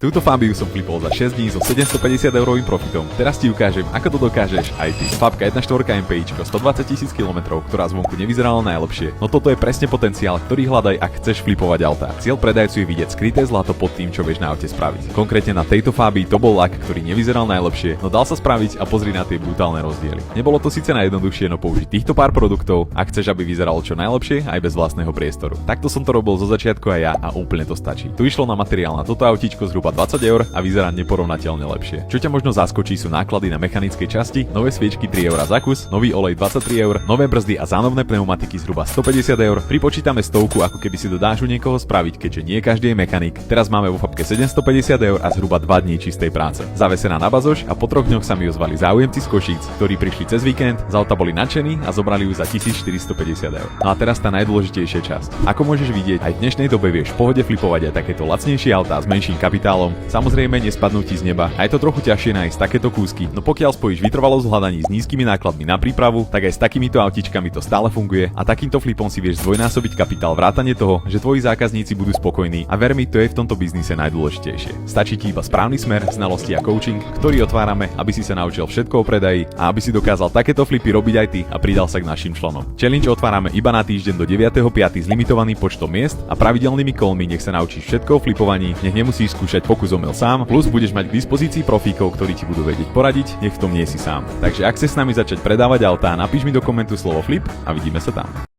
Túto Fabiu som flipol za 6 dní so 750 eurovým profitom. Teraz ti ukážem, ako to dokážeš aj ty. Fabka 1.4 MPIčko, 120 000 km, ktorá zvonku nevyzerala najlepšie. No toto je presne potenciál, ktorý hľadaj, ak chceš flipovať autá. Cieľ predajcu je vidieť skryté zlato pod tým, čo vieš na aute spraviť. Konkrétne na tejto Fabii to bol lak, ktorý nevyzeral najlepšie, no dal sa spraviť a pozri na tie brutálne rozdiely. Nebolo to síce najjednoduchšie, no použiť týchto pár produktov, ak chceš, aby vyzeralo čo najlepšie aj bez vlastného priestoru. Takto som to robil zo začiatku aj ja a úplne to stačí. Tu išlo na materiál na toto autíčko zhruba 20 eur a vyzerá neporovnateľne lepšie. Čo ťa možno zaskočí sú náklady na mechanické časti, nové sviečky 3 eur za kus, nový olej 23 eur, nové brzdy a zánovné pneumatiky zhruba 150 eur. Pripočítame stovku, ako keby si to dáš u niekoho spraviť, keďže nie každý je mechanik. Teraz máme vo Fabke 750 eur a zhruba 2 dní čistej práce. Zavesená na bazoš a po 3 dňoch sa mi ozvali záujemci z Košíc, ktorí prišli cez víkend, z auta boli nadšení a zobrali ju za 1450 eur. No a teraz tá najdôležitejšia časť. Ako môžeš vidieť, aj v dnešnej dobe vieš v pohode flipovať aj takéto lacnejšie autá s menším kapitálom. Samozrejme nespadnú ti z neba a je to trochu ťažšie nájsť takéto kúsky, no pokiaľ spojíš vytrvalosť v hľadaní s nízkymi nákladmi na prípravu, tak aj s takýmito autičkami to stále funguje a takýmto flipom si vieš zdvojnásobiť kapitál vrátane toho, že tvoji zákazníci budú spokojní a ver mi, to je v tomto biznise najdôležitejšie. Stačí ti iba správny smer, znalosti a coaching, ktorý otvárame, aby si sa naučil všetko o predaji a aby si dokázal takéto flipy robiť aj ty a pridal sa k našim členom. Challenge otvárame iba na týždeň do 9.5. s limitovaným počtom miest a pravidelnými kolmi, nech sa naučíš všetko o flipovaní, nech nemusíš skúšať pokus omyl sám, plus budeš mať k dispozícii profíkov, ktorí ti budú vedieť poradiť, nech v tom nie si sám. Takže ak chceš s nami začať predávať autá, napíš mi do komentu slovo flip a vidíme sa tam.